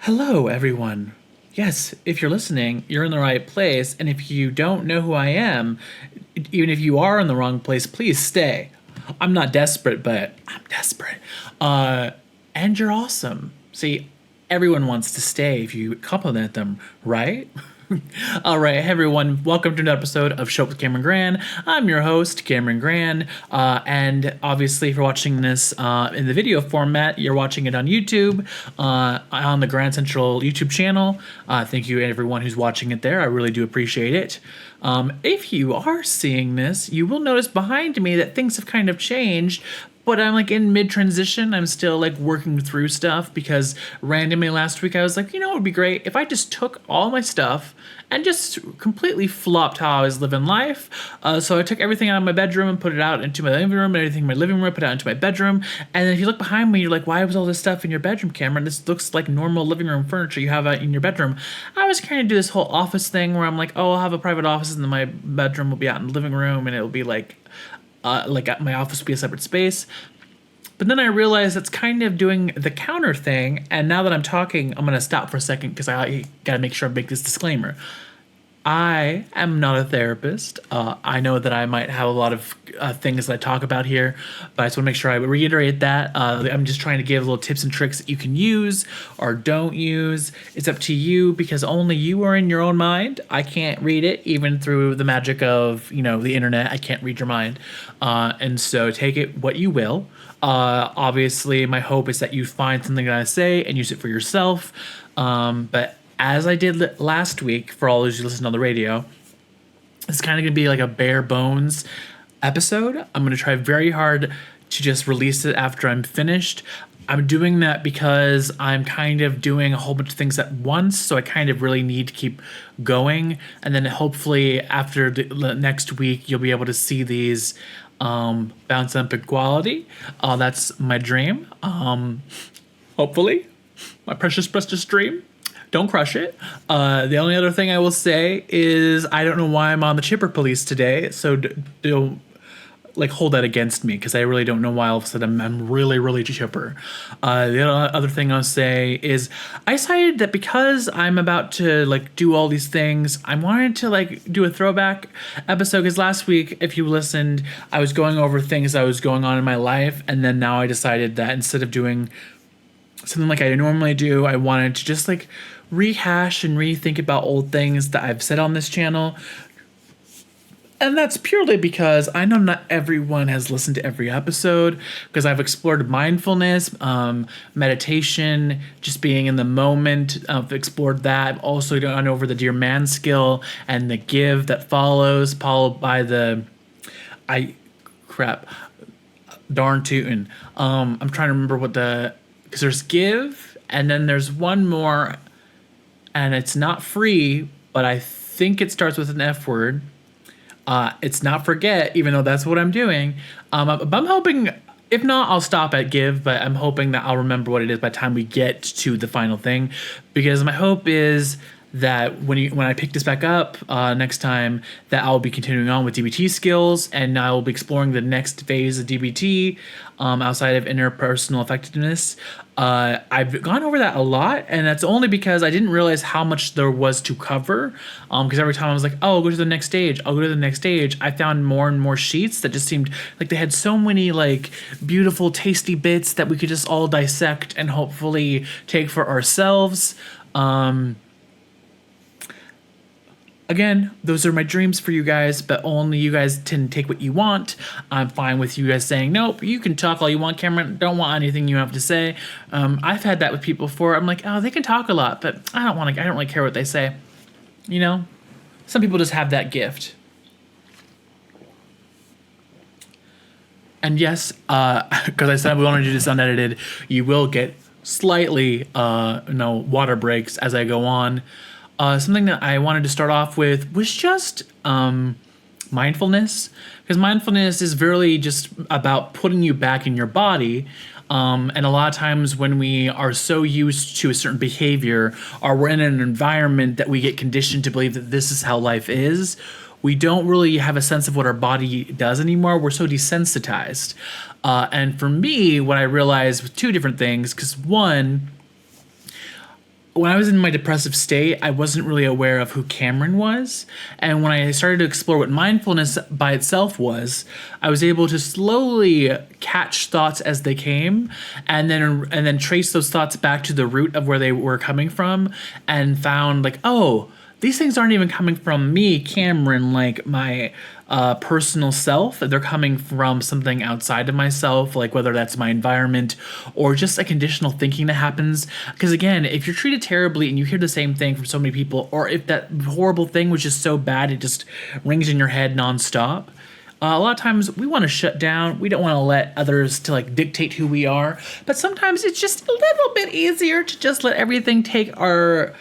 Hello, everyone. Yes, if you're listening, you're in the right place. And if you don't know who I am, even if you are in the wrong place, please stay. I'm not desperate, but I'm desperate. Uh, and you're awesome. See, everyone wants to stay if you compliment them, right? All right, hey everyone, welcome to another episode of Show Up with Cameron Gran. I'm your host, Cameron Gran, and obviously, if you're watching this in the video format, you're watching it on YouTube, on the Grand Central YouTube channel. Thank you, everyone who's watching it there. I really do appreciate it. If you are seeing this, you will notice behind me that things have kind of changed. But I'm like in mid transition. I'm still like working through stuff because randomly last week I was like, it would be great if I just took all my stuff and just completely flopped how I was living life. So I took everything out of my bedroom and put it out into my living room, and everything in my living room I put it out into my bedroom. And then if you look behind me, you're like, why was all this stuff in your bedroom, Cameron? This looks like normal living room furniture you have out in your bedroom. I was trying to do this whole office thing where I'm like, oh, I'll have a private office and then my bedroom will be out in the living room and it'll be like my office will be a separate space. But then I realized that's kind of doing the counter thing. And now that I'm talking, I'm going to stop for a second because I got to make sure I make this disclaimer. I am not a therapist. I know that I might have a lot of things that I talk about here, but I just want to make sure I reiterate that. I'm just trying to give little tips and tricks that you can use or don't use. It's up to you because only you are in your own mind. I can't read it, even through the magic of the internet. I can't read your mind, and so take it what you will. Obviously, my hope is that you find something that I say and use it for yourself. But as I did last week, for all those who listen on the radio, it's kind of going to be like a bare bones episode. I'm going to try very hard to just release it after I'm finished. I'm doing that because I'm kind of doing a whole bunch of things at once, so I kind of really need to keep going. And then hopefully after the next week, you'll be able to see these bounce up in quality. That's my dream. Hopefully, my precious dream. Don't crush it. The only other thing I will say is I don't know why I'm on the chipper police today, so don't hold that against me because I really don't know why all of a sudden I'm really, really chipper. The other thing I'll say is I decided that because I'm about to do all these things, I wanted to do a throwback episode because last week, if you listened, I was going over things that was going on in my life, and then now I decided that instead of doing something like I normally do, I wanted to just rehash and rethink about old things that I've said on this channel. And that's purely because I know not everyone has listened to every episode, because I've explored mindfulness, meditation, just being in the moment. I've explored that. I've also gone over the Dear Man skill and the give that follows, followed by darn tootin'. I'm trying to remember because there's give, and then there's one more, and it's not free, but I think it starts with an F word. It's not forget, even though that's what I'm doing. But I'm hoping, if not, I'll stop at give, but I'm hoping that I'll remember what it is by the time we get to the final thing, because my hope is that when I pick this back up next time, that I'll be continuing on with DBT skills, and I will be exploring the next phase of DBT outside of interpersonal effectiveness. I've gone over that a lot, and that's only because I didn't realize how much there was to cover. Because every time I was like, oh, I'll go to the next stage, I found more and more sheets that just seemed like they had so many beautiful, tasty bits that we could just all dissect and hopefully take for ourselves. Again, those are my dreams for you guys, but only you guys tend to take what you want. I'm fine with you guys saying, nope, you can talk all you want, Cameron. Don't want anything you have to say. I've had that with people before. I'm like, oh, they can talk a lot, but I don't really care what they say. Some people just have that gift. And yes, because I said we want to do this unedited, you will get slightly, water breaks as I go on. Something that I wanted to start off with was just mindfulness, because mindfulness is really just about putting you back in your body. And a lot of times when we are so used to a certain behavior, or we're in an environment that we get conditioned to believe that this is how life is, we don't really have a sense of what our body does anymore. We're so desensitized. And for me, what I realized with two different things, because one, when I was in my depressive state, I wasn't really aware of who Camron was. And when I started to explore what mindfulness by itself was, I was able to slowly catch thoughts as they came, and then trace those thoughts back to the root of where they were coming from, and found like, oh, these things aren't even coming from me, Cameron, like my personal self. They're coming from something outside of myself, like whether that's my environment or just a conditional thinking that happens. Because again, if you're treated terribly and you hear the same thing from so many people, or if that horrible thing was just so bad it just rings in your head nonstop, a lot of times we want to shut down. We don't want to let others to like dictate who we are. But sometimes it's just a little bit easier to just let everything take our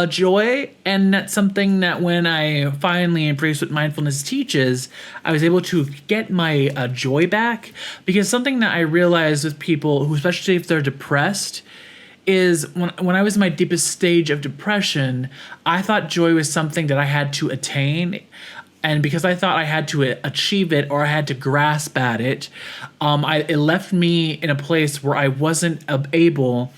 joy. And that's something that when I finally embraced what mindfulness teaches, I was able to get my joy back. Because something that I realized with people who, especially if they're depressed, is when I was in my deepest stage of depression, I thought joy was something that I had to attain. And because I thought I had to achieve it or I had to grasp at it, it left me in a place where I wasn't able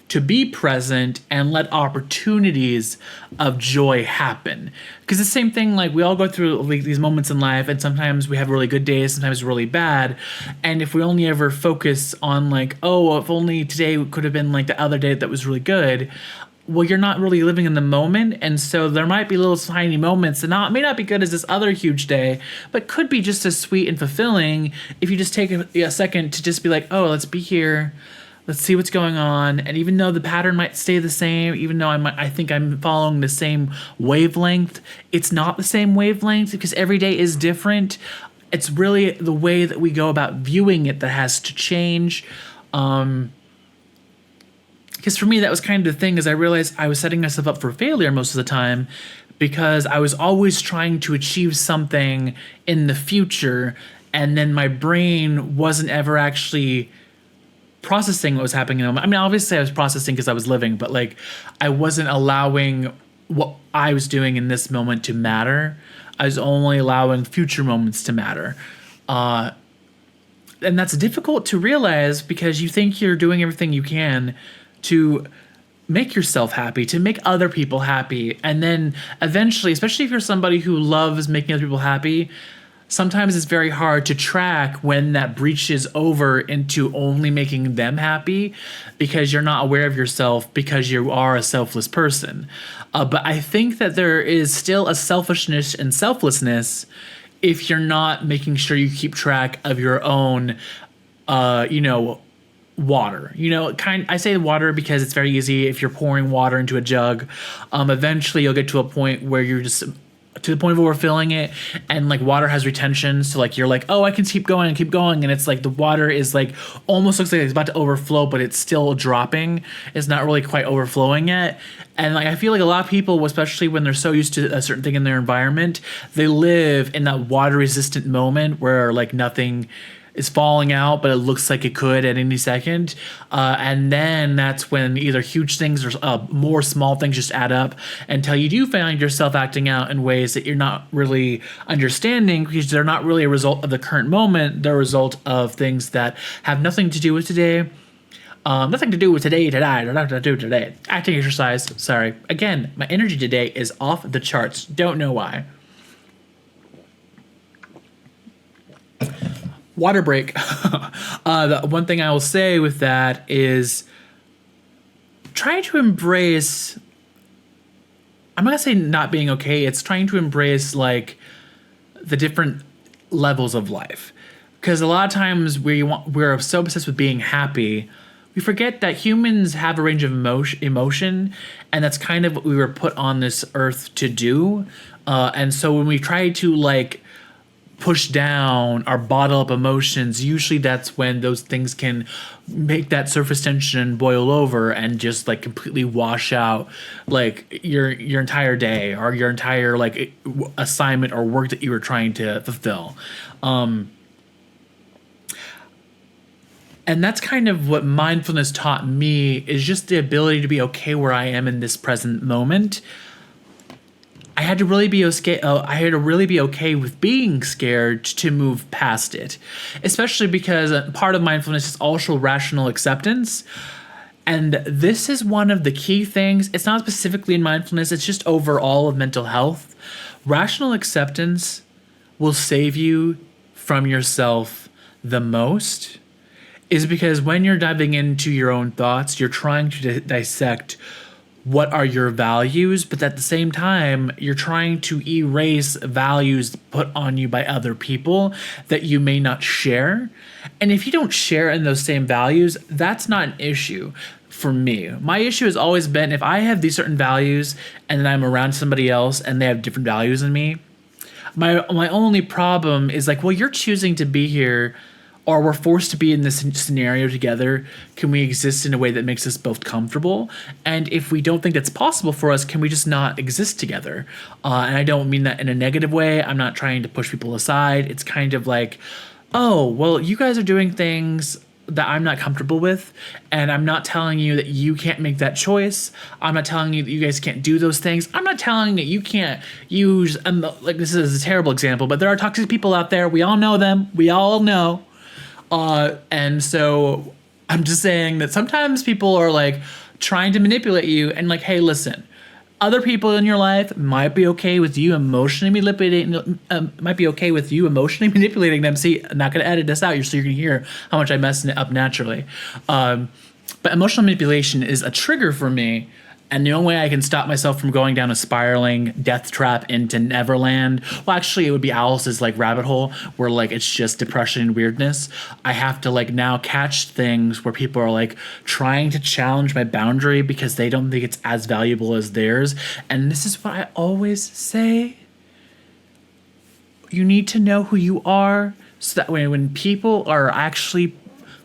to be present and let opportunities of joy happen. Because the same thing, like we all go through like these moments in life, and sometimes we have really good days, sometimes really bad. And if we only ever focus on like, oh, if only today could have been like the other day that was really good, well, you're not really living in the moment. And so there might be little tiny moments that may not be good as this other huge day, but could be just as sweet and fulfilling if you just take a second to just be like, oh, let's be here. Let's see what's going on. And even though the pattern might stay the same, even though I think I'm following the same wavelength, it's not the same wavelength because every day is different. It's really the way that we go about viewing it that has to change. Because for me, that was kind of the thing, is I realized I was setting myself up for failure most of the time because I was always trying to achieve something in the future, and then my brain wasn't ever actually processing what was happening in the moment. I mean, obviously I was processing because I was living, but like I wasn't allowing what I was doing in this moment to matter. I was only allowing future moments to matter. And that's difficult to realize because you think you're doing everything you can to make yourself happy, to make other people happy. And then eventually, especially if you're somebody who loves making other people happy, sometimes it's very hard to track when that breaches over into only making them happy because you're not aware of yourself because you are a selfless person. But I think that there is still a selfishness and selflessness if you're not making sure you keep track of your own, water. I say water because it's very easy. If you're pouring water into a jug, eventually you'll get to a point where you're just to the point of overfilling it, and like water has retention, so like you're like, oh, I can keep going, and it's like the water is like almost looks like it's about to overflow, but it's still dropping. It's not really quite overflowing yet. And like I feel like a lot of people, especially when they're so used to a certain thing in their environment, they live in that water resistant moment where like nothing is falling out, but it looks like it could at any second. And then that's when either huge things or more small things just add up until you do find yourself acting out in ways that you're not really understanding because they're not really a result of the current moment. They're a result of things that have nothing to do with today. Nothing to do with today. Nothing to do today. Acting exercise. Sorry. Again, my energy today is off the charts. Don't know why. Water break. The one thing I will say with that is trying to embrace, I'm not gonna say not being okay, it's trying to embrace like the different levels of life. Because a lot of times we're so obsessed with being happy, we forget that humans have a range of emotion, and that's kind of what we were put on this earth to do. And so when we try to like push down or bottle up emotions, usually that's when those things can make that surface tension boil over and just like completely wash out like your entire day or your entire like assignment or work that you were trying to fulfill. And that's kind of what mindfulness taught me, is just the ability to be okay where I am in this present moment. I had to really be okay with being scared to move past it, especially because part of mindfulness is also rational acceptance. And this is one of the key things. It's not specifically in mindfulness, it's just overall of mental health. Rational acceptance will save you from yourself the most, is because when you're diving into your own thoughts, you're trying to dissect what are your values, but at the same time, you're trying to erase values put on you by other people that you may not share. And if you don't share in those same values, that's not an issue for me. My issue has always been if I have these certain values and then I'm around somebody else and they have different values than me, my only problem is like, well, you're choosing to be here, or we're forced to be in this scenario together. Can we exist in a way that makes us both comfortable? And if we don't think that's possible for us, can we just not exist together? And I don't mean that in a negative way. I'm not trying to push people aside. It's kind of like, oh, well, you guys are doing things that I'm not comfortable with, and I'm not telling you that you can't make that choice. I'm not telling you that you guys can't do those things. I'm not telling you that you can't use, like, this is a terrible example, but there are toxic people out there. We all know them. We all know. And so I'm just saying that sometimes people are like trying to manipulate you and like, hey, listen, other people in your life might be okay with you emotionally manipulating, them. See, I'm not going to edit this out so you can hear how much I'm messing it up naturally. But emotional manipulation is a trigger for me. And the only way I can stop myself from going down a spiraling death trap into Neverland, well, actually, it would be Alice's like rabbit hole where like it's just depression and weirdness. I have to like now catch things where people are like trying to challenge my boundary because they don't think it's as valuable as theirs. And this is what I always say. You need to know who you are so that when people are actually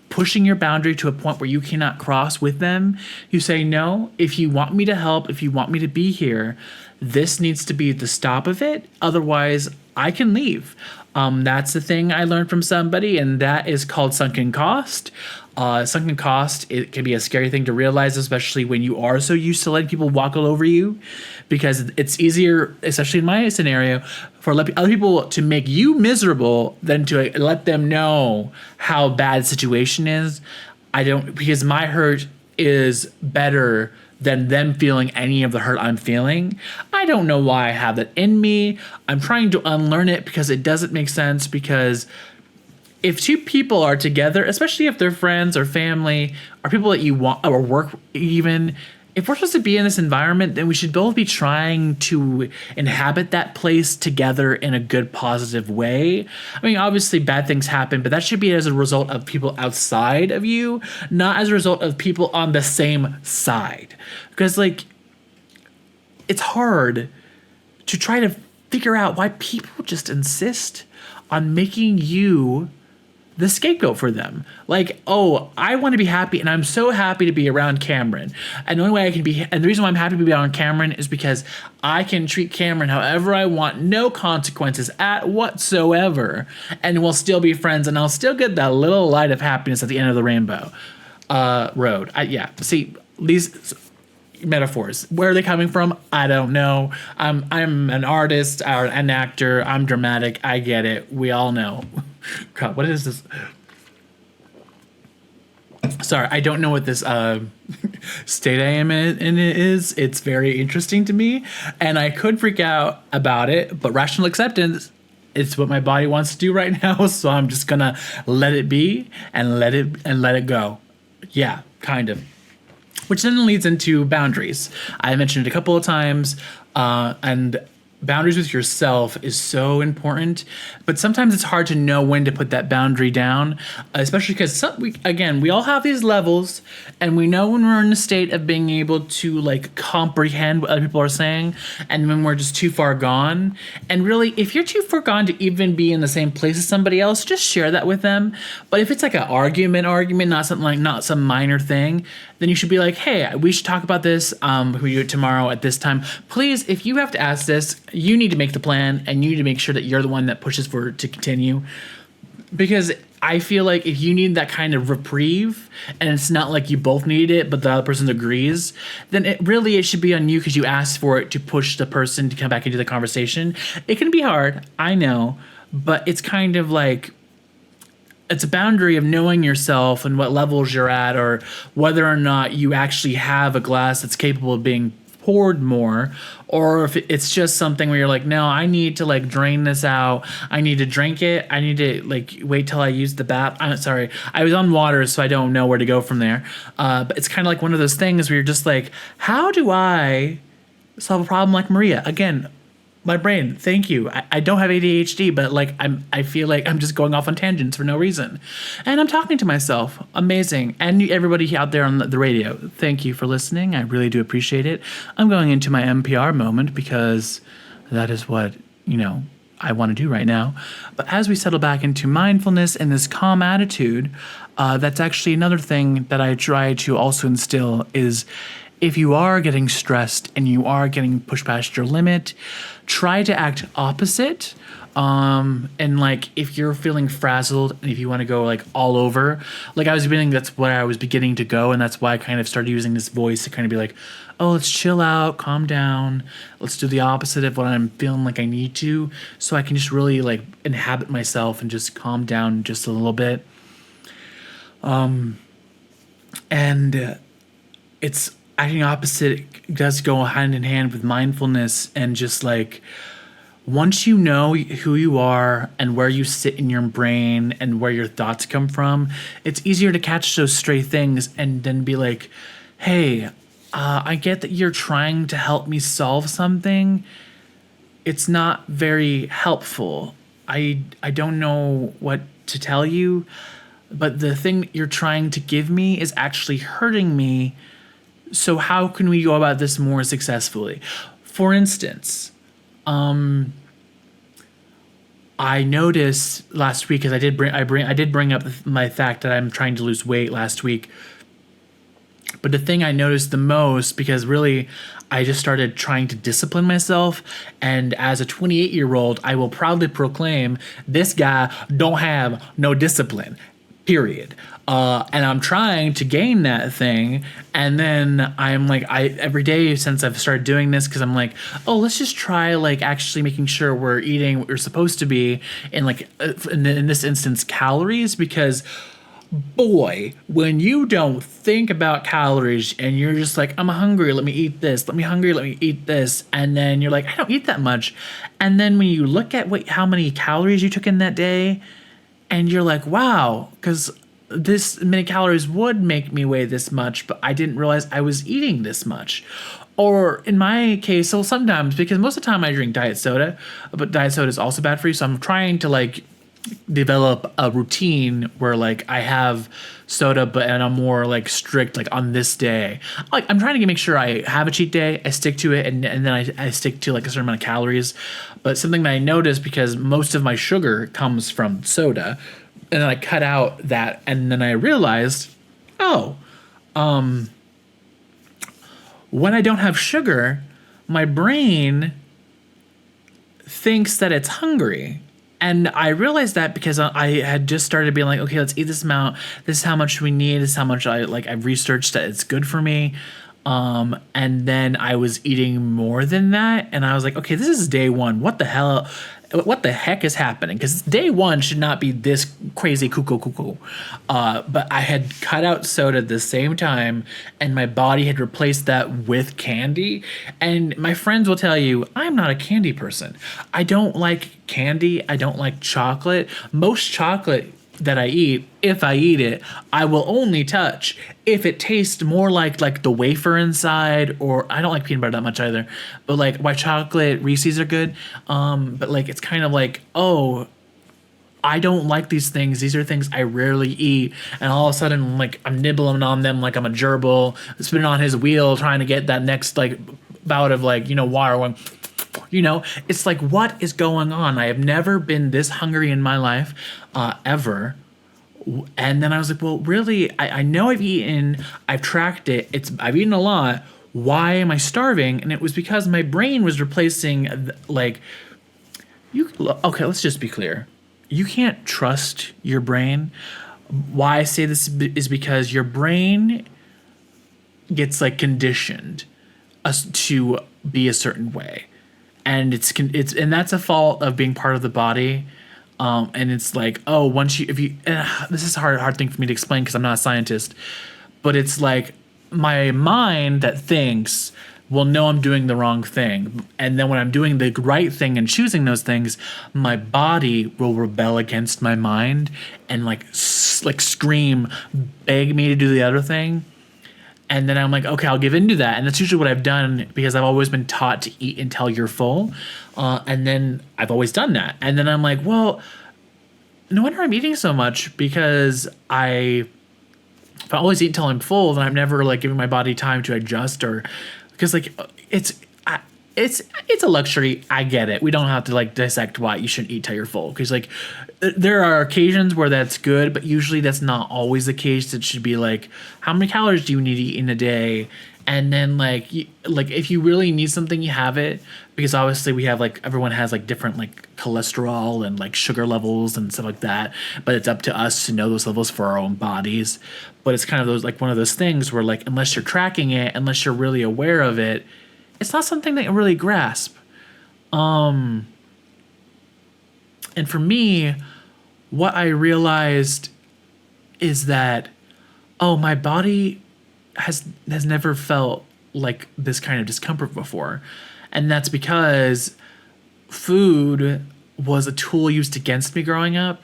pushing your boundary to a point where you cannot cross with them, you say, no, if you want me to help, if you want me to be here, this needs to be the stop of it. Otherwise, I can leave. That's the thing I learned from somebody, and that is called sunken cost. Sunken cost, it can be a scary thing to realize, especially when you are so used to letting people walk all over you, because it's easier, especially in my scenario, for other people to make you miserable than to let them know how bad the situation is. Because my hurt is better than them feeling any of the hurt I'm feeling. I don't know why I have that in me. I'm trying to unlearn it because it doesn't make sense, because if two people are together, especially if they're friends or family or people that you want or work even, if we're supposed to be in this environment, then we should both be trying to inhabit that place together in a good, positive way. I mean, obviously bad things happen, but that should be as a result of people outside of you, not as a result of people on the same side. Because like, it's hard to try to figure out why people just insist on making you the scapegoat for them. Like, oh, I want to be happy, and I'm so happy to be around Camron. And the only way I can be, and the reason why I'm happy to be around Camron is because I can treat Camron however I want, no consequences at whatsoever, and we'll still be friends, and I'll still get that little light of happiness at the end of the rainbow road. See, these metaphors, where are they coming from? I don't know. I'm an artist or an actor. I'm dramatic. I get it. We all know. God, what is this? Sorry, I don't know what this state I am in is. It's very interesting to me, and I could freak out about it, but rational acceptance, it's what my body wants to do right now, so I'm just gonna let it be and let it go. Yeah, kind of. Which then leads into boundaries. I mentioned it a couple of times, and boundaries with yourself is so important, but sometimes it's hard to know when to put that boundary down, especially because we all have these levels, and we know when we're in a state of being able to like comprehend what other people are saying, and when we're just too far gone. And really, if you're too far gone to even be in the same place as somebody else, just share that with them. But if it's like an argument, not some minor thing, then you should be like, hey, we should talk about this. We do it tomorrow at this time. Please, if you have to ask this, you need to make the plan, and you need to make sure that you're the one that pushes for it to continue. Because I feel like if you need that kind of reprieve, and it's not like you both need it, but the other person agrees, then it should be on you, because you asked for it, to push the person to come back into the conversation. It can be hard, I know, but it's kind of like, it's a boundary of knowing yourself and what levels you're at, or whether or not you actually have a glass that's capable of being poured more, or if it's just something where you're like, no, I need to like drain this out. I need to drink it. I need to like wait till I use the bath. I'm sorry, I was on water, so I don't know where to go from there. But it's kind of like one of those things where you're just like, how do I solve a problem like Maria? Again, my brain, thank you. I don't have ADHD, but like I feel like I'm just going off on tangents for no reason. And I'm talking to myself. Amazing. And everybody out there on the radio, thank you for listening. I really do appreciate it. I'm going into my NPR moment because that is what, I want to do right now. But as we settle back into mindfulness and this calm attitude, that's actually another thing that I try to also instill is, if you are getting stressed and you are getting pushed past your limit, try to act opposite. And like if you're feeling frazzled and if you want to go like all over, like I was beginning, that's where I was beginning to go, and that's why I kind of started using this voice to kind of be like, oh, let's chill out, calm down, let's do the opposite of what I'm feeling like I need to, so I can just really like inhabit myself and just calm down just a little bit. It's acting opposite does go hand in hand with mindfulness, and just like once you know who you are and where you sit in your brain and where your thoughts come from, it's easier to catch those stray things and then be like, hey, I get that you're trying to help me solve something. It's not very helpful. I don't know what to tell you, but the thing that you're trying to give me is actually hurting me. So how can we go about this more successfully? For instance, I noticed last week, because I did bring up my fact that I'm trying to lose weight last week. But the thing I noticed the most, because really I just started trying to discipline myself, and as a 28-year-old, I will proudly proclaim this guy don't have no discipline. Period. And I'm trying to gain that thing, and then I'm like, every day since I've started doing this, because I'm like, oh, let's just try like actually making sure we're eating what we're supposed to be, and like in this instance calories, because boy, when you don't think about calories and you're just like, I'm hungry, let me eat this, let me eat this, and then you're like, I don't eat that much, and then when you look at how many calories you took in that day, and you're like, wow, because this many calories would make me weigh this much, but I didn't realize I was eating this much. Or in my case, so sometimes, because most of the time I drink diet soda, but diet soda is also bad for you, so I'm trying to like develop a routine where like I have soda, and I'm more like strict like on this day. Like I'm trying to make sure I have a cheat day, I stick to it, and then I stick to like a certain amount of calories. But something that I noticed, because most of my sugar comes from soda, and then I cut out that, and then I realized, when I don't have sugar, my brain thinks that it's hungry. And I realized that because I had just started being like, okay, let's eat this amount. This is how much we need. This is how much I've researched that it's good for me. And then I was eating more than that. And I was like, okay, this is day one. What the heck is happening? Because day one should not be this crazy cuckoo. But I had cut out soda at the same time, and my body had replaced that with candy. And my friends will tell you, I'm not a candy person. I don't like candy. I don't like chocolate. Most chocolate that I eat, if I eat it, I will only touch if it tastes more like the wafer inside, or I don't like peanut butter that much either, but like white chocolate, Reese's are good. But like it's kind of like, oh, I don't like these things. These are things I rarely eat, and all of a sudden like I'm nibbling on them like I'm a gerbil, spinning on his wheel trying to get that next like bout of like water one. It's like, what is going on? I have never been this hungry in my life, ever. And then I was like, well, really, I know I've tracked it. I've eaten a lot. Why am I starving? And it was because my brain was replacing okay, let's just be clear. You can't trust your brain. Why I say this is because your brain gets like conditioned to be a certain way. And it's and that's a fault of being part of the body. And it's like, oh, once you, if you, this is a hard thing for me to explain because I'm not a scientist, but it's like my mind that thinks will know I'm doing the wrong thing. And then when I'm doing the right thing and choosing those things, my body will rebel against my mind and like scream, beg me to do the other thing. And then I'm like, okay, I'll give into that. And that's usually what I've done because I've always been taught to eat until you're full. And then I've always done that. And then I'm like, well, no wonder I'm eating so much because if I always eat until I'm full, then I'm never like giving my body time to adjust or because like it's a luxury. I get it. We don't have to like dissect why you shouldn't eat till you're full because like there are occasions where that's good, but usually that's not always the case. It should be like how many calories do you need to eat in a day, and then like if you really need something, you have it because obviously we have like everyone has like different like cholesterol and like sugar levels and stuff like that. But it's up to us to know those levels for our own bodies. But it's kind of those like one of those things where like unless you're tracking it, unless you're really aware of it, it's not something that you really grasp. And for me, what I realized is that, oh, my body has never felt like this kind of discomfort before. And that's because food was a tool used against me growing up.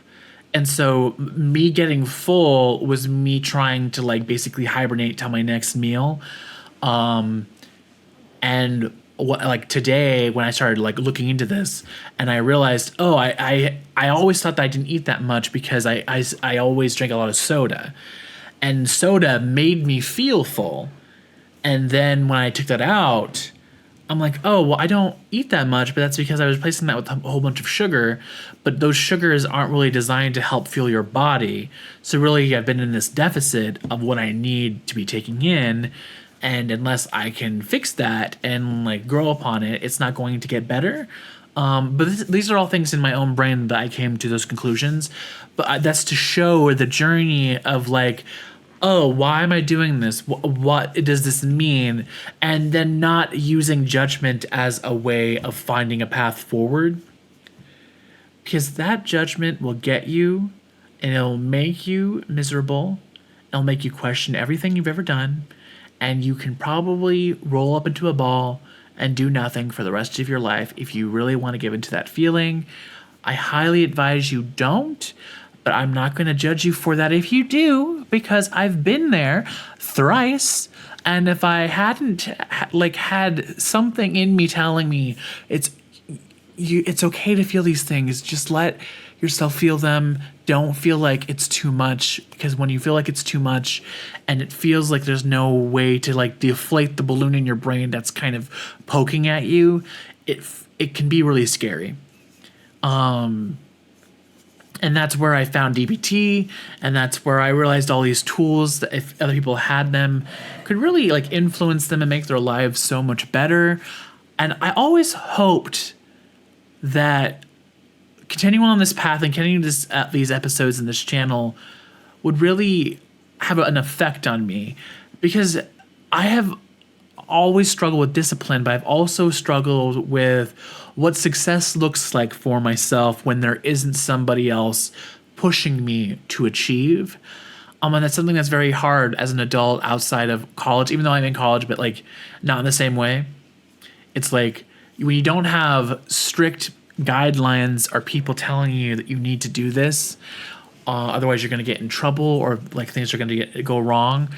And so me getting full was me trying to like basically hibernate till my next meal. And what like today when I started like looking into this and I realized, oh, I always thought that I didn't eat that much because I always drank a lot of soda. And soda made me feel full. And then when I took that out, I'm like, oh, well, I don't eat that much, but that's because I was replacing that with a whole bunch of sugar. But those sugars aren't really designed to help fuel your body. So really, I've been in this deficit of what I need to be taking in. And unless I can fix that and like grow upon it, it's not going to get better. These are all things in my own brain that I came to those conclusions. But that's to show the journey of like, oh, why am I doing this? What does this mean? And then not using judgment as a way of finding a path forward. Because that judgment will get you and it'll make you miserable. It'll make you question everything you've ever done. And you can probably roll up into a ball and do nothing for the rest of your life if you really want to give into that feeling. I highly advise you don't. But I'm not going to judge you for that if you do, because I've been there thrice. And if I hadn't had something in me telling me it's okay to feel these things, just let yourself feel them. Don't feel like it's too much, because when you feel like it's too much and it feels like there's no way to like deflate the balloon in your brain that's kind of poking at you, it can be really scary. And that's where I found DBT, and that's where I realized all these tools that if other people had them could really like influence them and make their lives so much better. And I always hoped that continuing on this path and continuing these episodes in this channel would really have an effect on me, because I have always struggled with discipline, but I've also struggled with what success looks like for myself when there isn't somebody else pushing me to achieve. And that's something that's very hard as an adult outside of college, even though I'm in college, but like not in the same way. It's like when you don't have strict guidelines or people telling you that you need to do this, otherwise you're going to get in trouble or like things are going to go wrong.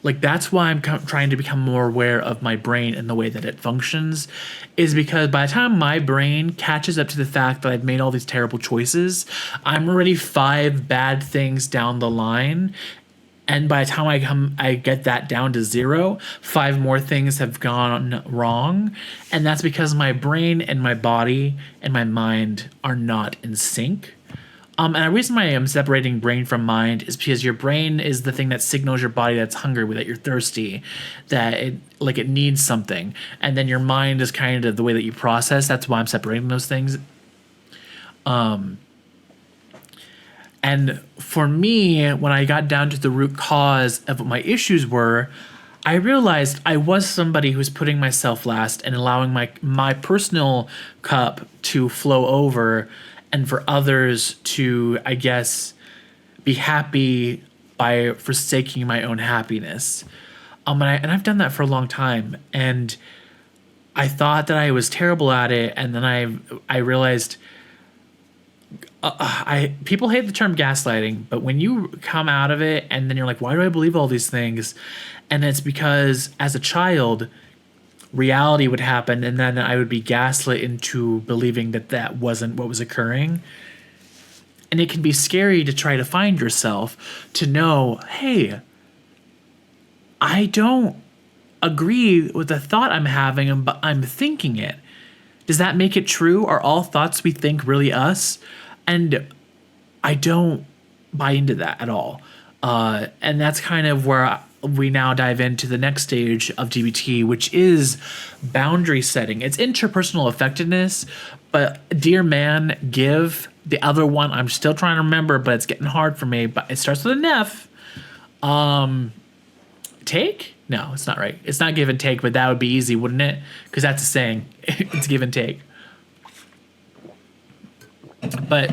Like that's why I'm trying to become more aware of my brain and the way that it functions, is because by the time my brain catches up to the fact that I've made all these terrible choices, I'm already 5 bad things down the line. And by the time I get that down to 0, 5 more things have gone wrong. And that's because my brain and my body and my mind are not in sync. And the reason why I'm separating brain from mind is because your brain is the thing that signals your body that's hungry, that you're thirsty, that it needs something. And then your mind is kind of the way that you process. That's why I'm separating those things. And for me, when I got down to the root cause of what my issues were, I realized I was somebody who was putting myself last and allowing my personal cup to flow over. and for others to, I guess, be happy by forsaking my own happiness. And I've done that for a long time, and I thought that I was terrible at it, and then I realized people hate the term gaslighting, but when you come out of it and then you're like, why do I believe all these things? And it's because as a child, reality would happen, and then I would be gaslit into believing that that wasn't what was occurring. And it can be scary to try to find yourself, to know, hey, I don't agree with the thought I'm having, but I'm thinking it. Does that make it true? Are all thoughts we think really us? And I don't buy into that at all. And that's kind of where we now dive into the next stage of DBT, which is boundary setting. It's interpersonal effectiveness, but Dear Man, Give, the other one I'm still trying to remember, but it's getting hard for me, but it starts with an F. Take? No, it's not right. It's not give and take, but that would be easy, wouldn't it? Because that's a saying. It's give and take. But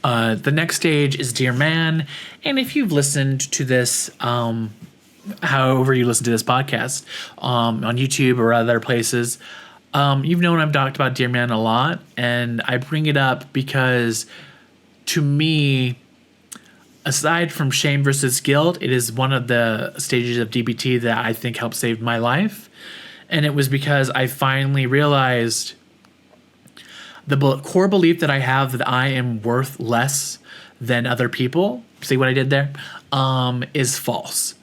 the next stage is Dear Man. And if you've listened to this, however you listen to this podcast, on YouTube or other places, you've known I've talked about Dear Man a lot. And I bring it up because, to me, aside from shame versus guilt, it is one of the stages of DBT that I think helped save my life. And it was because I finally realized the core belief that I have that I am worth less than other people, see what I did there, is false.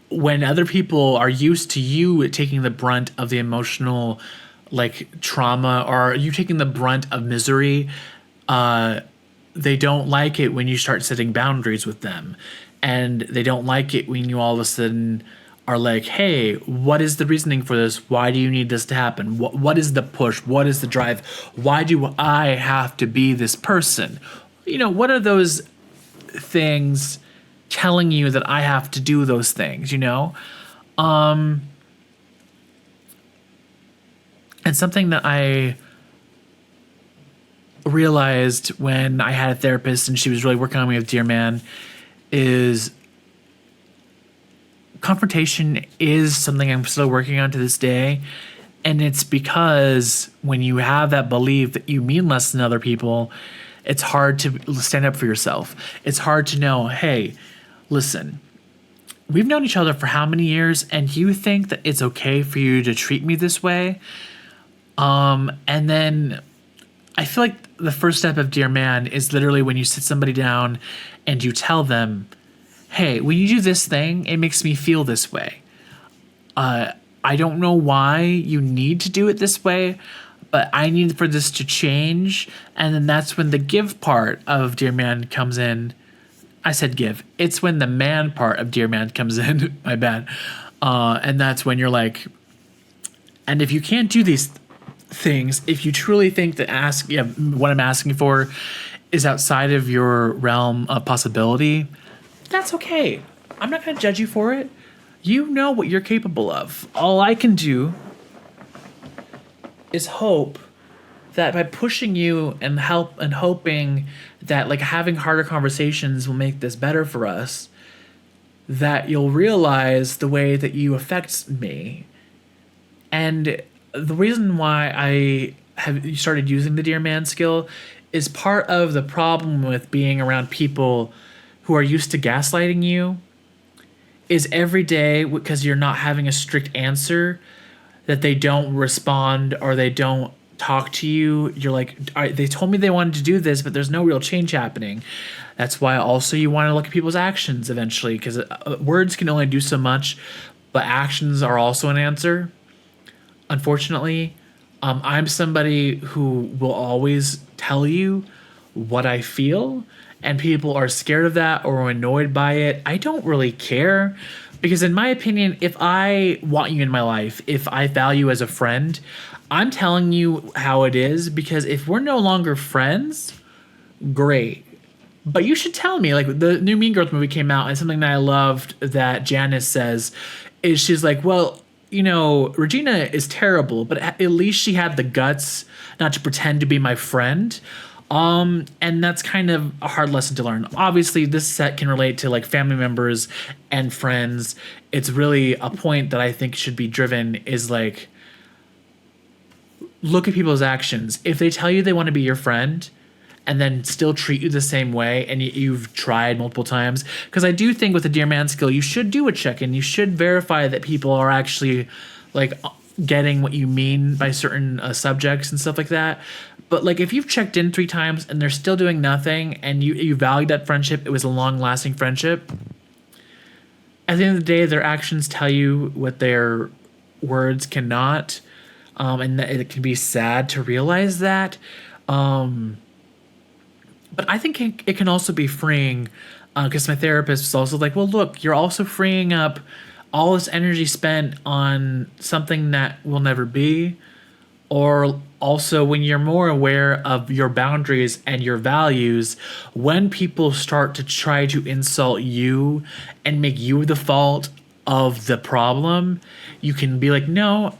When other people are used to you taking the brunt of the emotional, like, trauma, or you taking the brunt of misery, they don't like it when you start setting boundaries with them. And they don't like it when you all of a sudden are like, hey, what is the reasoning for this? Why do you need this to happen? What is the push? What is the drive? Why do I have to be this person? You know, what are those things telling you that I have to do those things, you know? And something that I realized when I had a therapist and she was really working on me with Dear Man is confrontation is something I'm still working on to this day. And it's because when you have that belief that you mean less than other people, it's hard to stand up for yourself. It's hard to know, hey, listen, we've known each other for how many years, and you think that it's okay for you to treat me this way? And then I feel like the first step of Dear Man is literally when you sit somebody down and you tell them, hey, when you do this thing, it makes me feel this way. I don't know why you need to do it this way, but I need for this to change. And then that's when the give part of Dear Man comes in. I said give. It's when the man part of Dear Man comes in. My bad. And that's when you're like, and if you can't do these things, if you truly think that what I'm asking for is outside of your realm of possibility, that's okay. I'm not going to judge you for it. You know what you're capable of. All I can do is hope that by pushing you and hoping that, like, having harder conversations will make this better for us, that you'll realize the way that you affect me. And the reason why I have started using the Dear Man skill is part of the problem with being around people who are used to gaslighting you is every day, because you're not having a strict answer, that they don't respond or they don't talk to you. You're like, all right, they told me they wanted to do this, but there's no real change happening. That's why also you want to look at people's actions eventually, because words can only do so much, but actions are also an answer. Unfortunately, I'm somebody who will always tell you what I feel, and people are scared of that or annoyed by it. I don't really care, because in my opinion, if I want you in my life, if I value you as a friend, I'm telling you how it is, because if we're no longer friends, great. But you should tell me. Like, the new Mean Girls movie came out, and something that I loved that Janice says is she's like, well, Regina is terrible, but at least she had the guts not to pretend to be my friend. And that's kind of a hard lesson to learn. Obviously, this set can relate to like family members and friends. It's really a point that I think should be driven is like, look at people's actions. If they tell you they want to be your friend and then still treat you the same way and you've tried multiple times, because I do think with the Dear Man skill, you should do a check-in. You should verify that people are actually like getting what you mean by certain subjects and stuff like that. But like if you've checked in 3 times and they're still doing nothing and you valued that friendship, it was a long-lasting friendship, at the end of the day, their actions tell you what their words cannot. And it can be sad to realize that. But I think it can also be freeing, because my therapist was also like, well, look, you're also freeing up all this energy spent on something that will never be. Or also when you're more aware of your boundaries and your values, when people start to try to insult you and make you the fault of the problem, you can be like, no,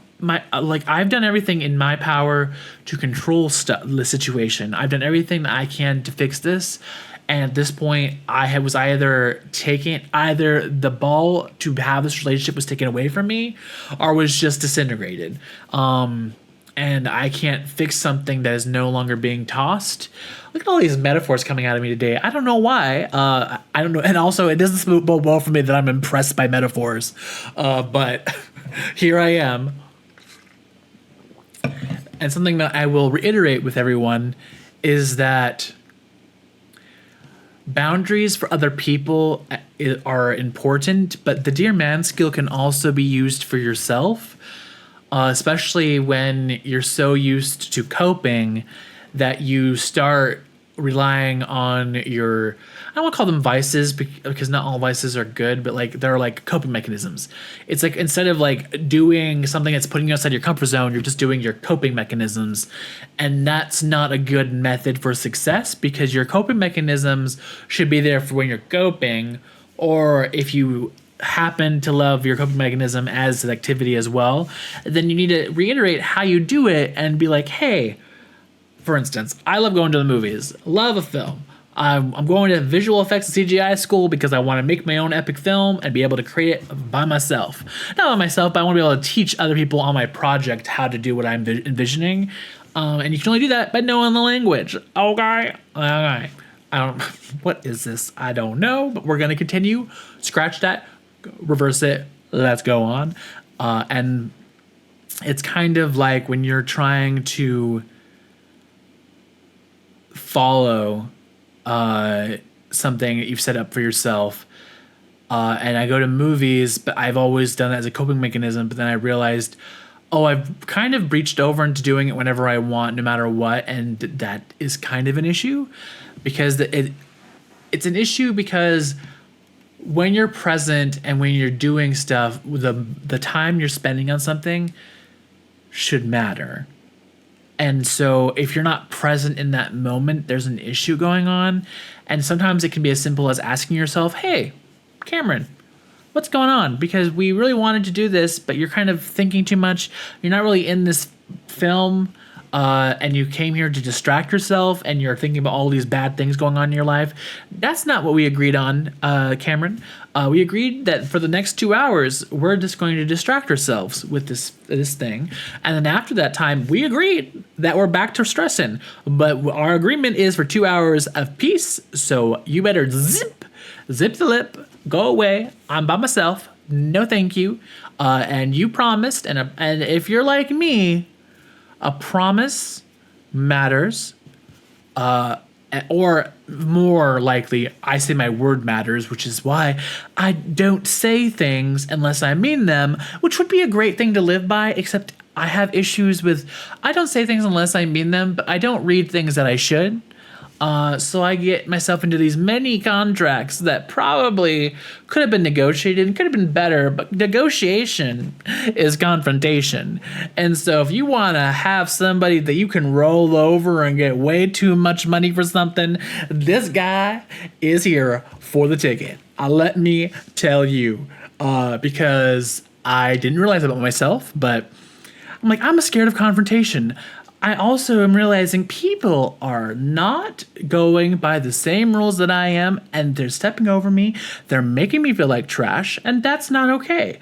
I've done everything in my power to control the situation. I've done everything that I can to fix this. And at this point, was either the ball to have this relationship was taken away from me, or was just disintegrated. And I can't fix something that is no longer being tossed. Look at all these metaphors coming out of me today. I don't know why. I don't know. And also, it doesn't bode well for me that I'm impressed by metaphors. But here I am. And something that I will reiterate with everyone is that boundaries for other people are important, but the Dear Man skill can also be used for yourself. Especially when you're so used to coping that you start relying on your, I don't want to call them vices because not all vices are good, but like they're like coping mechanisms. It's like instead of like doing something that's putting you outside your comfort zone, you're just doing your coping mechanisms. And that's not a good method for success, because your coping mechanisms should be there for when you're coping, or if you happen to love your coping mechanism as an activity as well, then you need to reiterate how you do it and be like, hey, for instance, I love going to the movies, love a film. I'm going to visual effects and CGI school because I want to make my own epic film and be able to create it by myself. Not by myself, but I want to be able to teach other people on my project how to do what I'm envisioning. And you can only do that by knowing the language. Okay. I don't, what is this? I don't know, but we're going to continue. Scratch that. Reverse it, let's go on. And it's kind of like when you're trying to follow something that you've set up for yourself. And I go to movies, but I've always done that as a coping mechanism. But then I realized, I've kind of breached over into doing it whenever I want, no matter what. And that is kind of an issue, because it's an issue because when you're present and when you're doing stuff, the time you're spending on something should matter. And so if you're not present in that moment, there's an issue going on. And sometimes it can be as simple as asking yourself, hey, Cameron, what's going on? Because we really wanted to do this, but you're kind of thinking too much. You're not really in this film. And you came here to distract yourself and you're thinking about all these bad things going on in your life. That's not what we agreed on, Cameron. We agreed that for the next 2 hours, we're just going to distract ourselves with this thing. And then after that time, we agreed that we're back to stressing. But our agreement is for 2 hours of peace. So you better zip the lip, go away. I'm by myself. No, thank you. And you promised. And if you're like me, a promise matters, or more likely, I say my word matters, which is why I don't say things unless I mean them, which would be a great thing to live by, except I have issues with, I don't say things unless I mean them, but I don't read things that I should. So I get myself into these many contracts that probably could have been negotiated and could have been better, but negotiation is confrontation. And so if you want to have somebody that you can roll over and get way too much money for something, this guy is here for the ticket. Let me tell you, because I didn't realize about myself, but I'm like, I'm scared of confrontation. I also am realizing people are not going by the same rules that I am, and they're stepping over me. They're making me feel like trash, and that's not okay.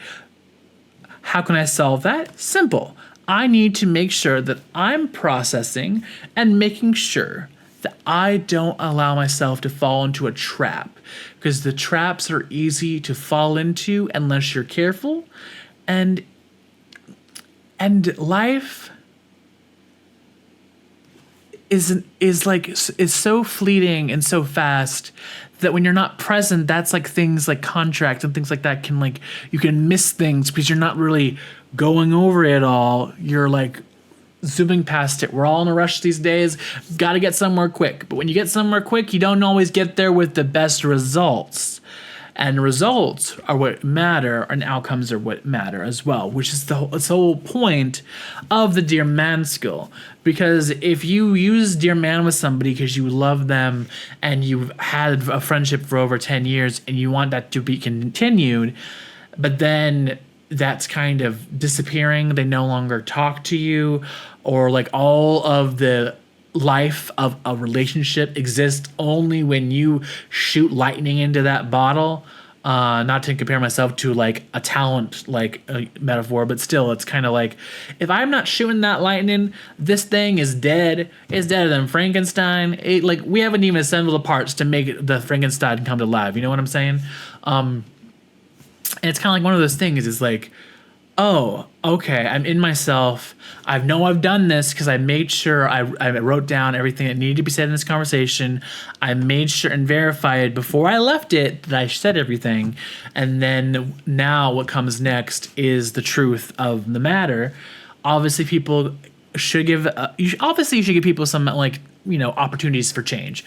How can I solve that? Simple. I need to make sure that I'm processing and making sure that I don't allow myself to fall into a trap, because the traps are easy to fall into unless you're careful, and life is so fleeting and so fast that when you're not present, that's like things like contracts and things like that can, like, you can miss things because you're not really going over it all. You're like zooming past it. We're all in a rush these days. Got to get somewhere quick. But when you get somewhere quick, you don't always get there with the best results. And results are what matter, and outcomes are what matter as well, which is the whole point of the Dear Man skill. Because if you use Dear Man with somebody because you love them and you've had a friendship for over 10 years and you want that to be continued, but then that's kind of disappearing, they no longer talk to you, or like all of the life of a relationship exists only when you shoot lightning into that bottle. Not to compare myself to like a talent like a metaphor, but still, it's kind of like, if I'm not shooting that lightning, this thing is dead. It's deader than Frankenstein. Like, we haven't even assembled the parts to make the Frankenstein come to life. You know what I'm saying? And it's kind of like one of those things. It's like, oh, okay, I'm in myself. I know I've done this because I made sure I wrote down everything that needed to be said in this conversation. I made sure and verified before I left it that I said everything. And then now what comes next is the truth of the matter. Obviously, people should give you should give people some, like, opportunities for change.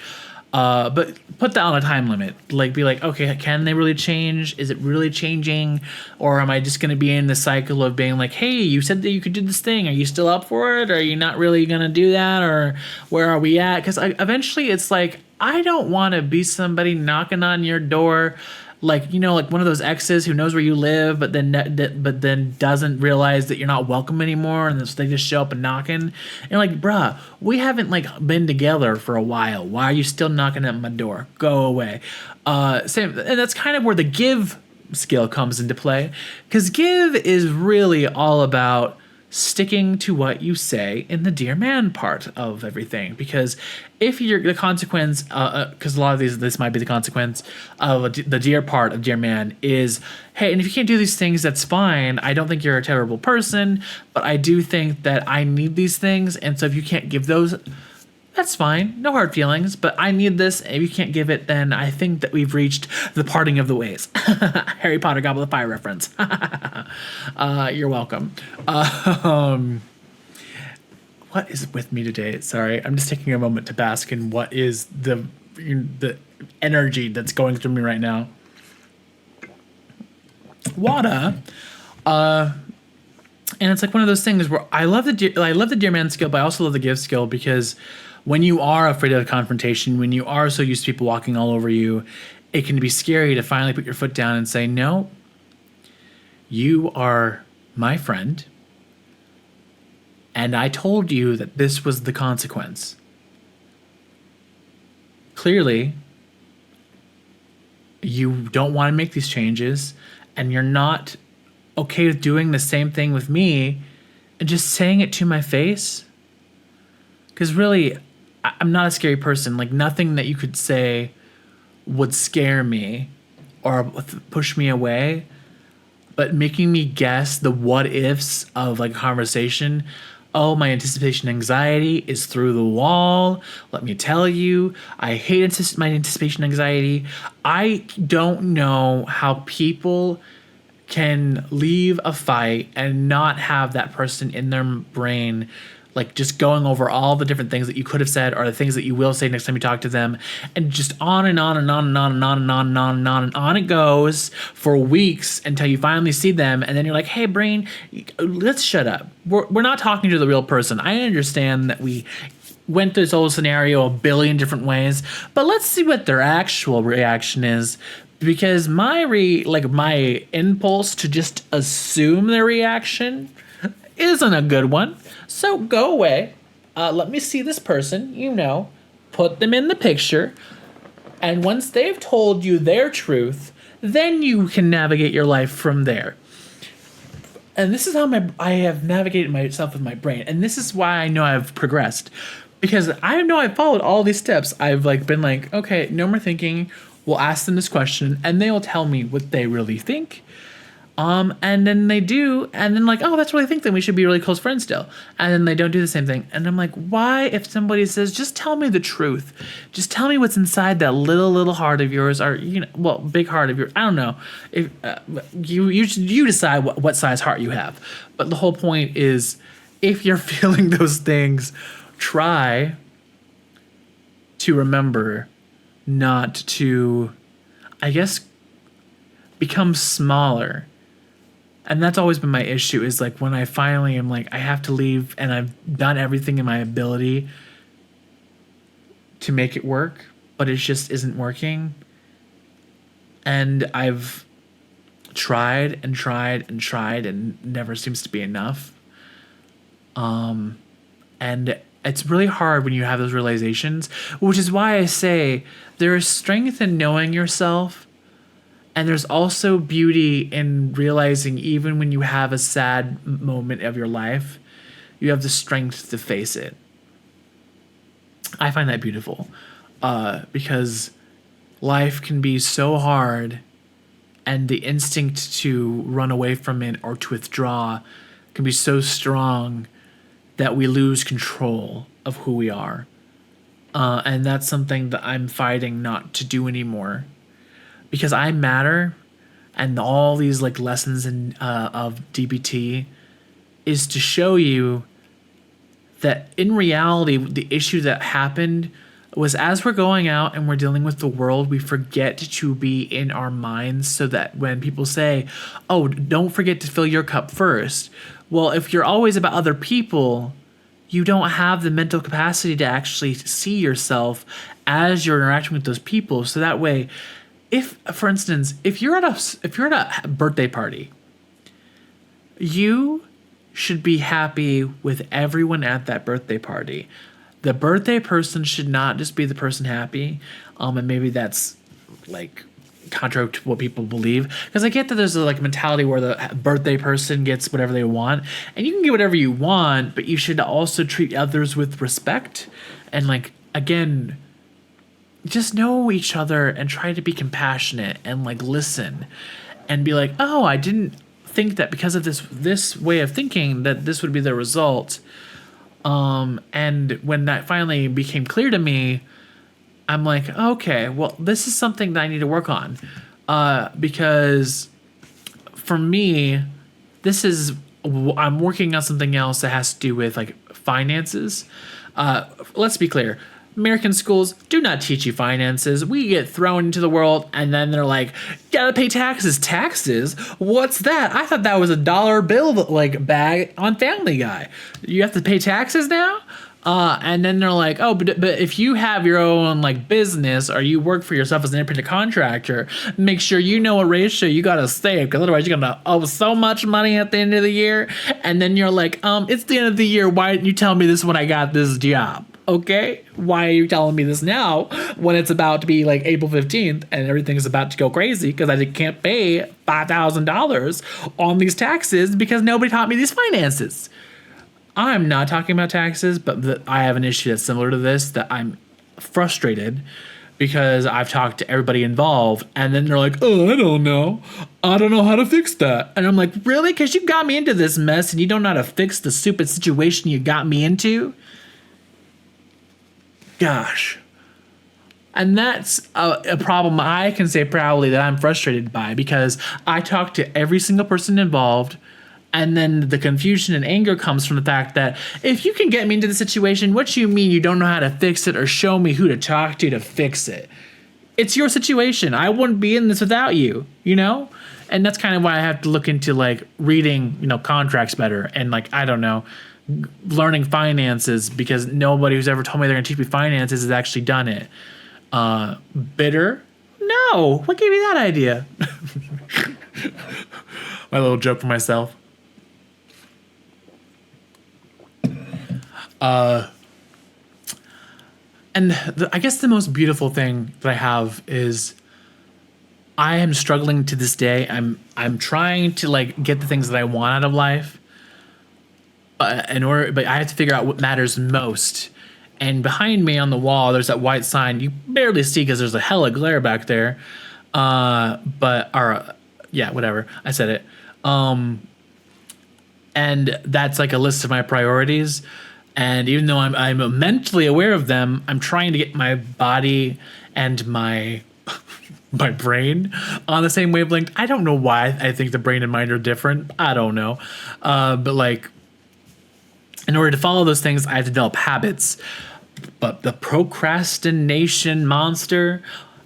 But put that on a time limit. Like, be like, okay, can they really change? Is it really changing? Or am I just going to be in the cycle of being like, hey, you said that you could do this thing. Are you still up for it? Or are you not really going to do that? Or where are we at? Because eventually it's like, I don't want to be somebody knocking on your door, like one of those exes who knows where you live, but then doesn't realize that you're not welcome anymore, and so they just show up and knocking. And you're like, bruh, we haven't been together for a while. Why are you still knocking at my door? Go away. Same, and that's kind of where the give skill comes into play, because give is really all about sticking to what you say in the Dear Man part of everything. Because if you're the consequence, because a lot of this might be the consequence of the Dear part of Dear Man is, hey, and if you can't do these things, that's fine. I don't think you're a terrible person, but I do think that I need these things, and so if you can't give those, that's fine. No hard feelings, but I need this. If you can't give it, then I think that we've reached the parting of the ways. Harry Potter Goblet of Fire reference. You're welcome. What is with me today? Sorry, I'm just taking a moment to bask in what is the energy that's going through me right now. Wada. And it's like one of those things where I love the Dear Man skill, but I also love the give skill, because when you are afraid of confrontation, when you are so used to people walking all over you, it can be scary to finally put your foot down and say, no, you are my friend, and I told you that this was the consequence. Clearly, you don't want to make these changes, and you're not okay with doing the same thing with me and just saying it to my face. Because really, I'm not a scary person. Like, nothing that you could say would scare me or push me away. But making me guess the what ifs of like a conversation. Oh, my anticipation anxiety is through the wall. Let me tell you, I hate my anticipation anxiety. I don't know how people can leave a fight and not have that person in their brain, like, just going over all the different things that you could have said or the things that you will say next time you talk to them, and just on and on and on and on and on and on and on and on and on it goes for weeks until you finally see them, and then you're like, hey, brain, let's shut up. We're not talking to the real person. I understand that we went through this whole scenario a billion different ways, but let's see what their actual reaction is, because my impulse to just assume their reaction isn't a good one. So go away. Let me see this person, put them in the picture. And once they've told you their truth, then you can navigate your life from there. And this is how I have navigated myself with my brain. And this is why I know I've progressed. Because I know I've followed all these steps. I've been like, okay, no more thinking. We'll ask them this question and they will tell me what they really think. And then they do, and then oh, that's what I think, then we should be really close friends still. And then they don't do the same thing. And I'm like, why, if somebody says, just tell me the truth, just tell me what's inside that little heart of yours, or, big heart of yours, I don't know. If you decide what size heart you have. But the whole point is, if you're feeling those things, try to remember not to, I guess, become smaller. And that's always been my issue, is when I finally am I have to leave and I've done everything in my ability to make it work, but it just isn't working. And I've tried and tried and tried and never seems to be enough. And it's really hard when you have those realizations, which is why I say there is strength in knowing yourself. And there's also beauty in realizing, even when you have a sad moment of your life, you have the strength to face it. I find that beautiful, because life can be so hard, and the instinct to run away from it or to withdraw can be so strong that we lose control of who we are. And that's something that I'm fighting not to do anymore. Because I matter, and all these lessons of DBT is to show you that in reality, the issue that happened was, as we're going out and we're dealing with the world, we forget to be in our minds, so that when people say, oh, don't forget to fill your cup first. Well, if you're always about other people, you don't have the mental capacity to actually see yourself as you're interacting with those people. So that way, if, for instance, if you're at a birthday party, you should be happy with everyone at that birthday party. The birthday person should not just be the person happy. And maybe that's contrary to what people believe, because I get that there's a mentality where the birthday person gets whatever they want, and you can get whatever you want, but you should also treat others with respect. And again, just know each other and try to be compassionate and listen and be oh, I didn't think that because of this way of thinking that this would be the result. And when that finally became clear to me, I'm okay, well, this is something that I need to work on. Because for me, I'm working on something else that has to do with finances. Let's be clear. American schools do not teach you finances. We get thrown into the world, and then they're gotta pay taxes. Taxes? What's that? I thought that was a dollar bill bag on Family Guy. You have to pay taxes now? And then they're oh, but if you have your own business, or you work for yourself as an independent contractor, make sure you know what ratio you gotta save, because otherwise you're gonna owe so much money at the end of the year. And then you're it's the end of the year. Why didn't you tell me this when I got this job? Okay, why are you telling me this now when it's about to be April 15th and everything's about to go crazy because I can't pay $5,000 on these taxes because nobody taught me these finances? I'm not talking about taxes, but I have an issue that's similar to this, that I'm frustrated because I've talked to everybody involved, and then they're oh, I don't know how to fix that. And I'm really? Because you got me into this mess and you don't know how to fix the stupid situation you got me into? Gosh. And that's a problem I can say proudly that I'm frustrated by, because I talk to every single person involved, and then the confusion and anger comes from the fact that if you can get me into the situation, what do you mean you don't know how to fix it or show me who to talk to fix it? It's your situation. I wouldn't be in this without you, And that's kind of why I have to look into reading, contracts better, and I don't know, learning finances, because nobody who's ever told me they're going to teach me finances has actually done it. Bitter? How? What gave you that idea? My little joke for myself. I guess the most beautiful thing that I have is I am struggling to this day. I'm trying to like get the things that I want out of life. But I have to figure out what matters most. And behind me on the wall, there's that white sign you barely see because there's a hella glare back there. Whatever. I said it. And that's like a list of my priorities. And even though I'm mentally aware of them, I'm trying to get my body and my my brain on the same wavelength. I don't know why I think the brain and mind are different. I don't know. But like, in order to follow those things, I have to develop habits. But the procrastination monster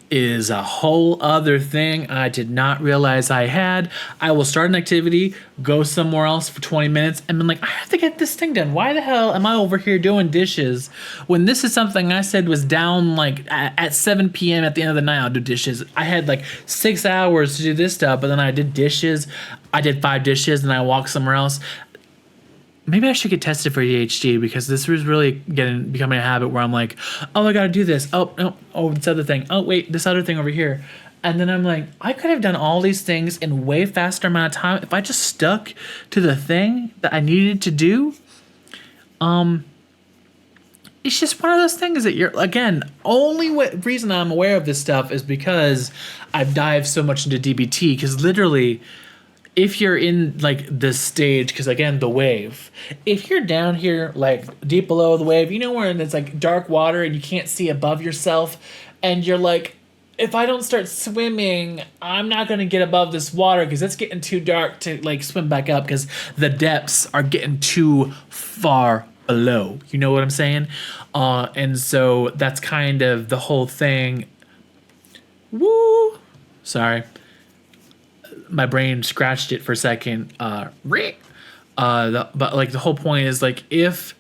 is a whole other thing I did not realize I had. I will start an activity, go somewhere else for 20 minutes, and I'm like, I have to get this thing done. Why the hell am I over here doing dishes when this is something I said was down like at 7 p.m. at the end of the night? I'll do dishes. I had like 6 hours to do this stuff, but then I did dishes. I did 5 dishes, and I walked somewhere else. Maybe I should get tested for ADHD because this was really becoming a habit where I'm like, oh, I got to do this. Oh, no. Oh, this other thing. Oh, wait, this other thing over here. And then I'm like, I could have done all these things in way faster amount of time if I just stuck to the thing that I needed to do. It's just one of those things that you're, again, only reason I'm aware of this stuff is because I've dived so much into DBT, because literally, if you're in like this stage, because again, the wave, if you're down here like deep below the wave, you know, where it's like dark water and you can't see above yourself, and you're like, if I don't start swimming, I'm not going to get above this water because it's getting too dark to like swim back up because the depths are getting too far below. You know what I'm saying? And so that's kind of the whole thing. Woo! Sorry. My brain scratched it for a second. But like the whole point is like, if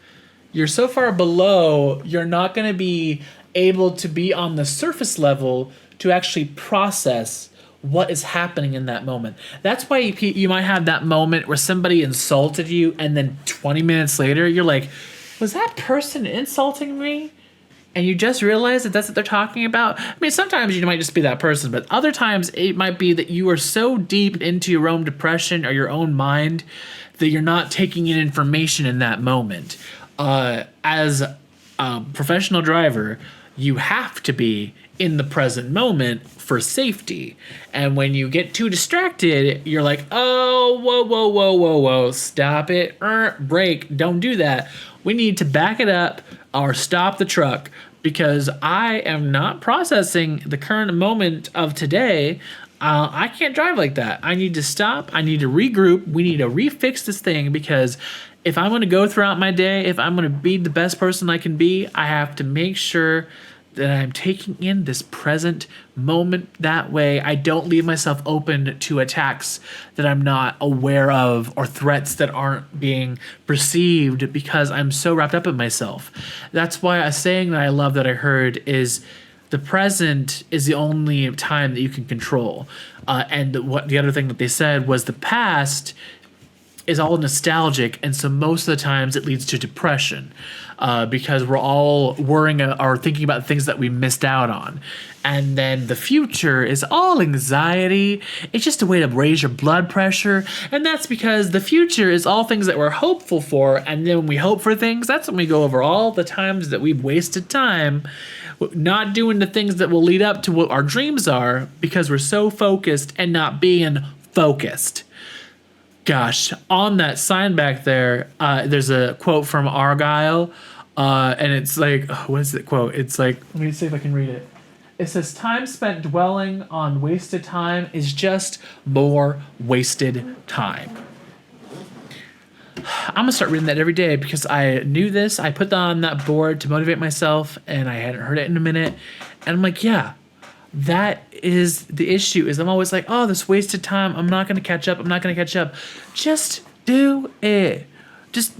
you're so far below, you're not going to be able to be on the surface level to actually process what is happening in that moment. That's why you might have that moment where somebody insulted you, and then 20 minutes later, you're like, was that person insulting me? And you just realize that that's what they're talking about. I mean, sometimes you might just be that person, but other times it might be that you are so deep into your own depression or your own mind that you're not taking in information in that moment. As a professional driver, you have to be in the present moment for safety. And when you get too distracted, you're like, oh, whoa, stop it, brake, don't do that. We need to back it up or stop the truck, because I am not processing the current moment of today. I can't drive like that. I need to stop. I need to regroup. We need to refix this thing, because if I'm going to go throughout my day, if I'm going to be the best person I can be, I have to make sure that I'm taking in this present moment. That way I don't leave myself open to attacks that I'm not aware of, or threats that aren't being perceived, because I'm so wrapped up in myself. That's why a saying that I love that I heard is, the present is the only time that you can control. And what the other thing that they said was, the past is all nostalgic, and so most of the times it leads to depression, because we're all worrying or thinking about things that we missed out on. And then the future is all anxiety. It's just a way to raise your blood pressure, and that's because the future is all things that we're hopeful for, and then when we hope for things, that's when we go over all the times that we've wasted time not doing the things that will lead up to what our dreams are, because we're so focused and not being focused. Gosh, on that sign back there, there's a quote from Argyle, and it's like, what is the quote? It's like, let me see if I can read it. It says, time spent dwelling on wasted time is just more wasted time. I'm going to start reading that every day, because I knew this. I put that on that board to motivate myself, and I hadn't heard it in a minute. And I'm like, yeah. That is the issue, is I'm always like, oh, this wasted time. I'm not going to catch up. Just do it. Just,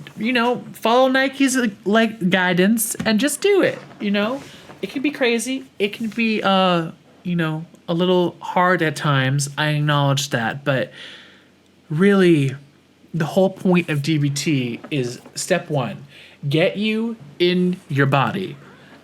follow Nike's like guidance and just do it. It can be crazy. It can be, a little hard at times. I acknowledge that, but really, the whole point of DBT is step one, get you in your body.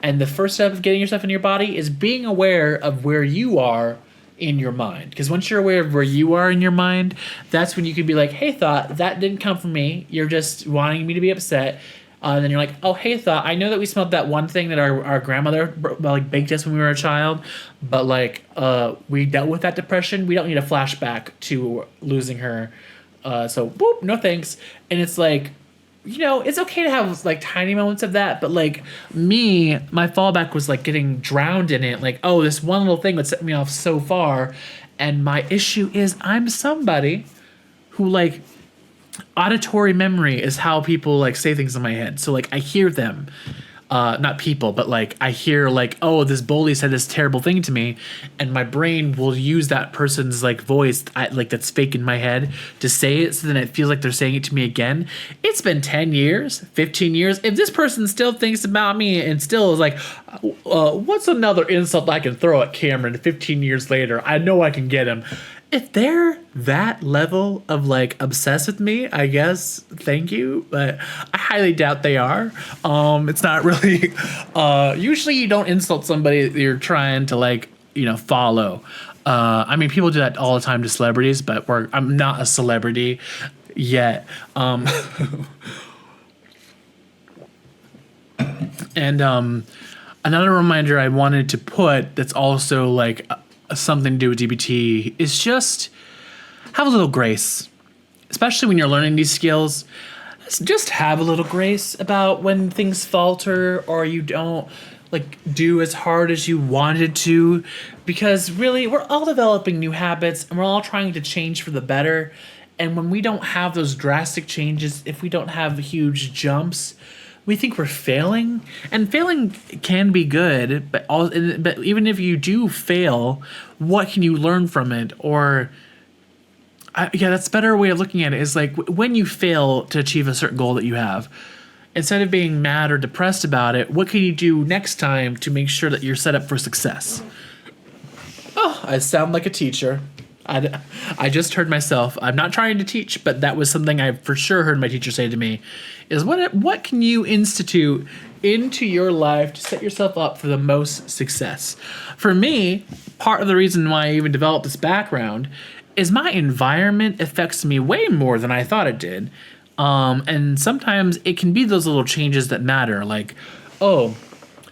And the first step of getting yourself in your body is being aware of where you are in your mind. Because once you're aware of where you are in your mind, that's when you can be like, hey, thought, that didn't come from me. You're just wanting me to be upset. And then you're like, oh, hey, thought, I know that we smelled that one thing that our grandmother baked us when we were a child, but we dealt with that depression. We don't need a flashback to losing her. So, boop, no thanks. And it's like, it's okay to have tiny moments of that, but my fallback was getting drowned in it. This one little thing would set me off so far. And my issue is I'm somebody who auditory memory is how people say things in my head. So I hear them, not people, but I hear this bully said this terrible thing to me, and my brain will use that person's voice that's fake in my head to say it, so then it feels like they're saying it to me again. It's been 10 years, 15 years. If this person still thinks about me and still is what's another insult I can throw at Cameron 15 years later? I know I can get him. If they're that level of obsessed with me, I guess thank you, but I highly doubt they are. It's not really. Usually, you don't insult somebody that you're trying to follow. I mean, people do that all the time to celebrities, but I'm not a celebrity yet. And another reminder I wanted to put that's also something to do with DBT is just have a little grace, especially when you're learning these skills. Just have a little grace about when things falter or you don't do as hard as you wanted to, because really we're all developing new habits and we're all trying to change for the better. And when we don't have those drastic changes, if we don't have huge jumps, we think we're failing, and failing can be good, but even if you do fail, what can you learn from it? Or, that's a better way of looking at it is when you fail to achieve a certain goal that you have, instead of being mad or depressed about it, what can you do next time to make sure that you're set up for success? Oh, I sound like a teacher. I just heard myself. I'm not trying to teach, but that was something I for sure heard my teacher say to me, is what can you institute into your life to set yourself up for the most success? For me, part of the reason why I even developed this background is my environment affects me way more than I thought it did. And sometimes it can be those little changes that matter.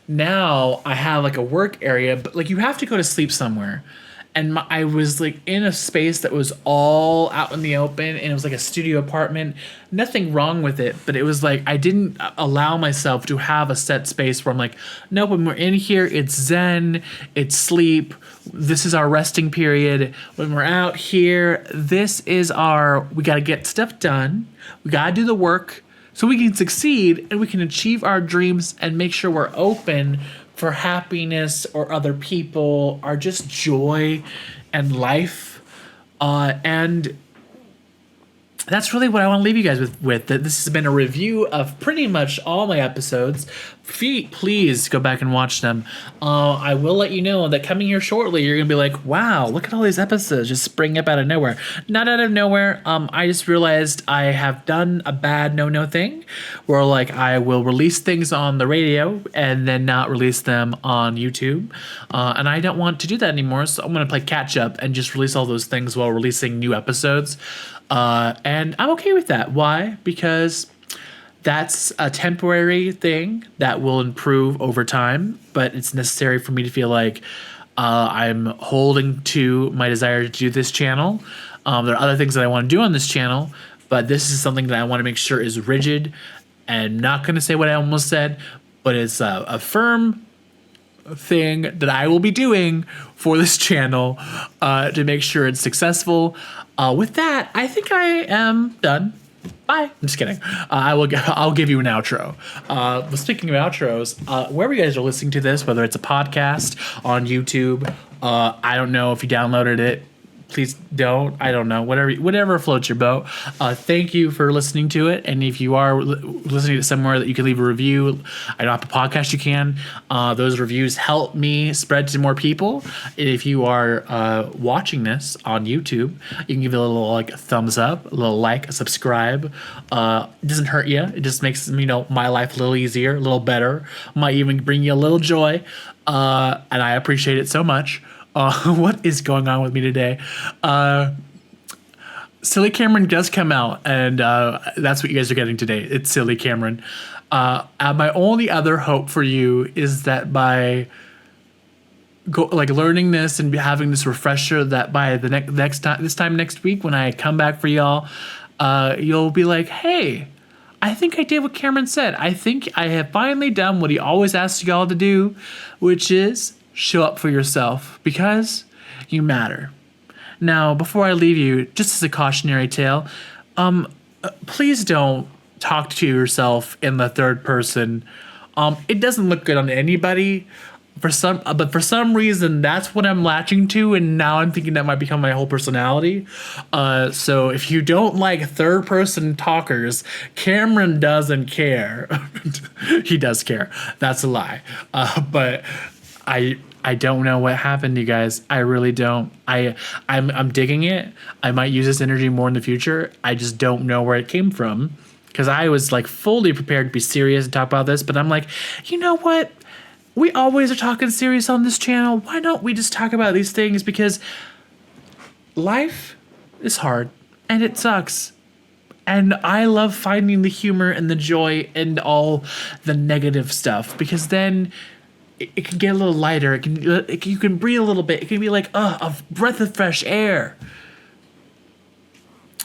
Now I have a work area, but you have to go to sleep somewhere. And I was in a space that was all out in the open, and it was a studio apartment. Nothing wrong with it, but it was I didn't allow myself to have a set space where I'm no, when we're in here, it's zen, it's sleep. This is our resting period. When we're out here, we got to get stuff done. We got to do the work so we can succeed and we can achieve our dreams and make sure we're open for happiness or other people or just joy and life. And that's really what I want to leave you guys with. That this has been a review of pretty much all my episodes. Please go back and watch them. I will let you know that coming here shortly, you're going to be like, wow, look at all these episodes just spring up out of nowhere. Not out of nowhere. I just realized I have done a bad no thing where I will release things on the radio and then not release them on YouTube. And I don't want to do that anymore. So I'm going to play catch up and just release all those things while releasing new episodes. And I'm okay with that. Why? Because that's a temporary thing that will improve over time, but it's necessary for me to feel I'm holding to my desire to do this channel. There are other things that I want to do on this channel, but this is something that I want to make sure is rigid and not going to say what I almost said, but it's a firm thing that I will be doing for this channel to make sure it's successful. With that, I think I am done. Bye. I'm just kidding. I'll give you an outro. Speaking of outros, wherever you guys are listening to this, whether it's a podcast on YouTube, I don't know if you downloaded it, please don't. I don't know. Whatever floats your boat. Thank you for listening to it. And if you are listening to somewhere that you can leave a review, I know Apple Podcast you can. Those reviews help me spread to more people. If you are watching this on YouTube, you can give it a little like thumbs up, a little like, a subscribe. It doesn't hurt you. It just makes my life a little easier, a little better. Might even bring you a little joy. And I appreciate it so much. What is going on with me today? Silly Camron does come out, and that's what you guys are getting today. It's Silly Camron. My only other hope for you is that by learning this and having this refresher, that by the this time next week when I come back for y'all, you'll be like, hey, I think I did what Cameron said. I think I have finally done what he always asks y'all to do, which is show up for yourself because you matter. Now, before I leave you, just as a cautionary tale, please don't talk to yourself in the third person. It doesn't look good on anybody. But for some reason, that's what I'm latching to, and now I'm thinking that might become my whole personality. So if you don't like third-person talkers, Cameron doesn't care. He does care. That's a lie. But I don't know what happened, you guys. I really don't. I'm digging it. I might use this energy more in the future. I just don't know where it came from, because I was fully prepared to be serious and talk about this, but I'm like, you know what? We always are talking serious on this channel. Why don't we just talk about these things? Because life is hard and it sucks. And I love finding the humor and the joy and all the negative stuff, because then it can get a little lighter. You can breathe a little bit. It can be like a breath of fresh air.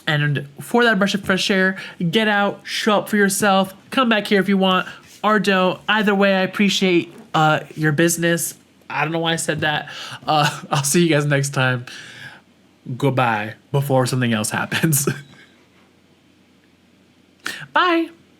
And for that breath of fresh air, get out, show up for yourself, come back here if you want, or don't. Either way, I appreciate your business. I don't know why I said that. I'll see you guys next time. Goodbye before something else happens. Bye.